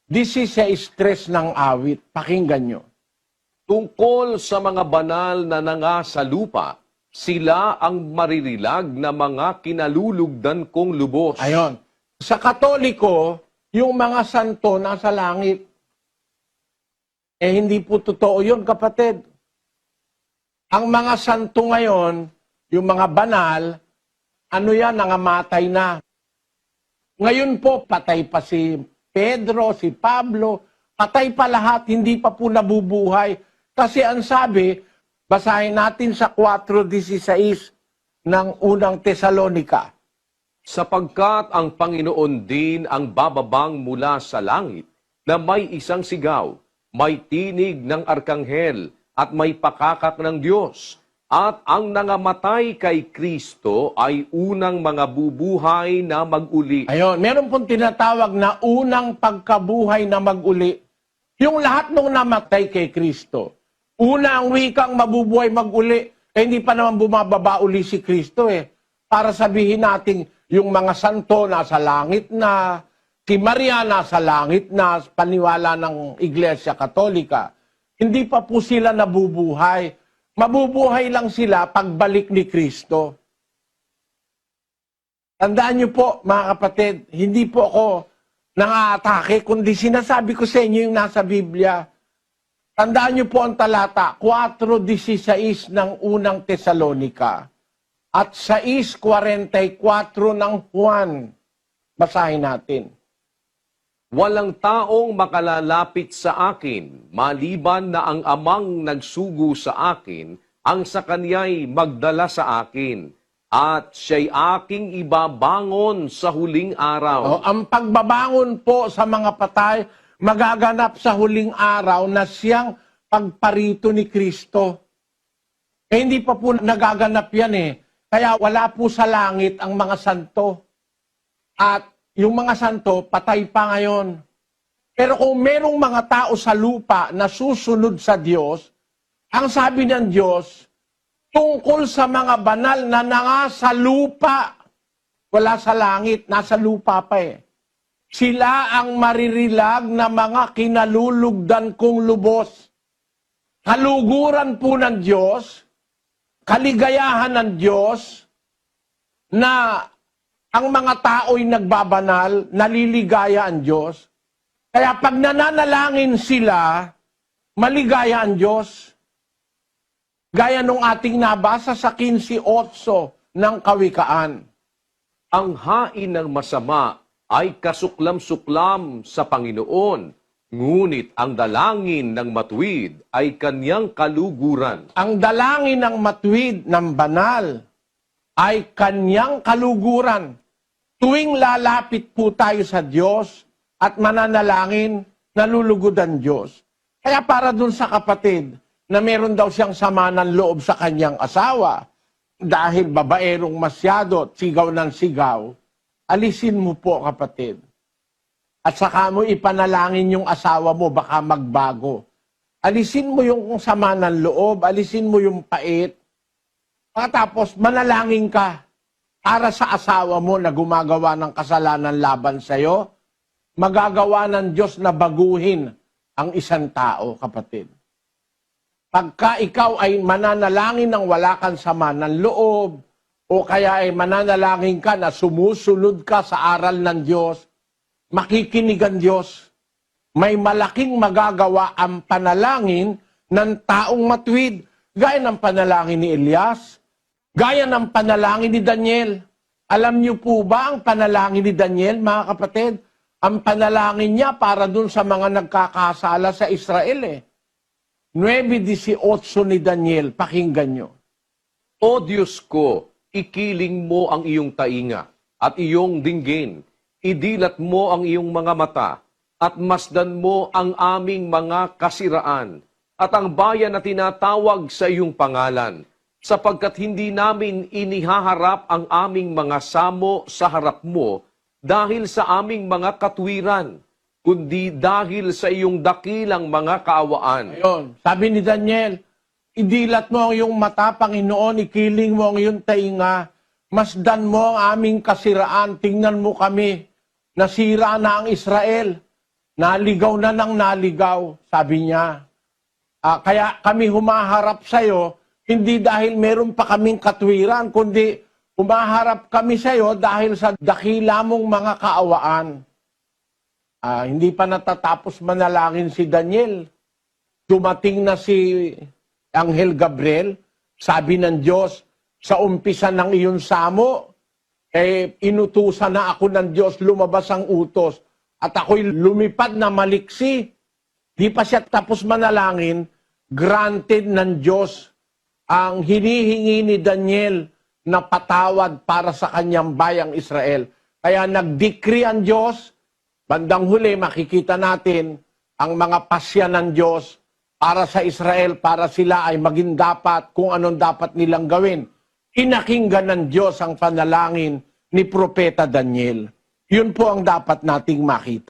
16 ng awit. Pakinggan nyo. Tungkol sa mga banal na nanga sa lupa, sila ang maririlag na mga kinalulugdan kong lubos. Ayon. Sa Katoliko, yung mga santo nasa langit. Hindi po totoo yun, kapatid. Ang mga santo ngayon, yung mga banal, ano yan, nangamatay na. Ngayon po, patay pa si Pedro, si Pablo, patay pa lahat, hindi pa po nabubuhay. Kasi ang sabi, basahin natin sa 4:16 ng unang Tesalonika. Sapagkat ang Panginoon din ang bababang mula sa langit, na may isang sigaw, may tinig ng arkanghel, at may pakakak ng Diyos. At ang nangamatay kay Kristo ay unang mga bubuhay na mag-uli. Ayon, meron pong tinatawag na unang pagkabuhay na mag-uli. Yung lahat nung namatay kay Kristo. Una ang wikang mabubuhay mag-uli, hindi pa naman bumababa uli si Kristo Para sabihin natin, yung mga santo nasa langit na, si Maria nasa langit na, paniwala ng Iglesia Katolika. Hindi pa po sila nabubuhay. Mabubuhay lang sila pagbalik ni Kristo. Tandaan niyo po, mga kapatid, hindi po ako nangaatake, kundi sinasabi ko sa inyo yung nasa Biblia. Tandaan niyo po ang talata, 4:16 ng unang Tesalonika at 6:44 ng Juan. Basahin natin. Walang taong makalalapit sa akin, maliban na ang amang nagsugo sa akin, ang sa kanya'y magdala sa akin, at siya'y aking ibabangon sa huling araw. Ang pagbabangon po sa mga patay, magaganap sa huling araw na siyang pagparito ni Kristo. Hindi pa po nagaganap yan Kaya wala po sa langit ang mga santo. At yung mga santo, patay pa ngayon. Pero kung merong mga tao sa lupa na susunod sa Diyos, ang sabi ng Diyos, tungkol sa mga banal na nasa lupa, wala sa langit, nasa lupa pa Sila ang maririlag na mga kinalulugdan kong lubos. Kaluguran po ng Diyos, kaligayahan ng Diyos, na ang mga tao'y nagbabanal, naliligaya ang Diyos. Kaya pag nananalangin sila, maligaya ang Diyos. Gaya nung ating nabasa sa 15:8 ng Kawikaan. Ang hain ng masama ay kasuklam-suklam sa Panginoon, ngunit ang dalangin ng matuwid ay kanyang kaluguran. Ang dalangin ng matuwid ng banal ay kanyang kaluguran. Tuwing lalapit po tayo sa Diyos at mananalangin, nalulugod ang Diyos. Kaya para dun sa kapatid na meron daw siyang sama ng loob sa kanyang asawa, dahil babaerong masyado at sigaw ng sigaw, alisin mo po, kapatid. At saka mo ipanalangin yung asawa mo, baka magbago. Alisin mo yung sama ng loob, alisin mo yung pait, tapos manalangin ka para sa asawa mo na gumagawa ng kasalanan laban sa'yo, magagawa ng Diyos na baguhin ang isang tao, kapatid. Pagka ikaw ay mananalangin ng wala kang sama ng loob, o kaya ay mananalangin ka na sumusunod ka sa aral ng Diyos, makikinig ang Diyos. May malaking magagawa ang panalangin ng taong matuwid, gaya ng panalangin ni Elias, gaya ng panalangin ni Daniel. Alam niyo po ba ang panalangin ni Daniel, mga kapatid? Ang panalangin niya para dun sa mga nagkakasala sa Israel 9:18 ni Daniel, pakinggan nyo. O Diyos ko, ikiling mo ang iyong tainga at iyong dinggin, idilat mo ang iyong mga mata, at masdan mo ang aming mga kasiraan, at ang bayan na tinatawag sa iyong pangalan, sapagkat hindi namin inihaharap ang aming mga samo sa harap mo dahil sa aming mga katwiran, kundi dahil sa iyong dakilang mga kaawaan. Ayun, sabi ni Daniel, idilat mo ang iyong mata, Panginoon, ikiling mo ang iyong tainga, masdan mo ang aming kasiraan, tingnan mo kami, nasira na ang Israel. naligaw na ng naligaw, sabi niya. Kaya kami humaharap sa'yo, hindi dahil meron pa kaming katwiran, kundi humaharap kami sa'yo dahil sa dakila mong mga kaawaan. Hindi pa natatapos manalangin si Daniel. Dumating na si Anghel Gabriel, sabi ng Diyos, sa umpisa ng iyong samo, inutusan na ako ng Diyos, lumabas ang utos, at ako'y lumipad na maliksi. Di pa siya tapos manalangin, granted ng Diyos ang hinihingi ni Daniel na patawad para sa kanyang bayang Israel. Kaya nag-decree ang Diyos, bandang huli makikita natin ang mga pasya ng Diyos para sa Israel, para sila ay maging dapat kung anong dapat nilang gawin. Inakinggan ng Diyos ang panalangin ni Propeta Daniel. Yun po ang dapat nating makita.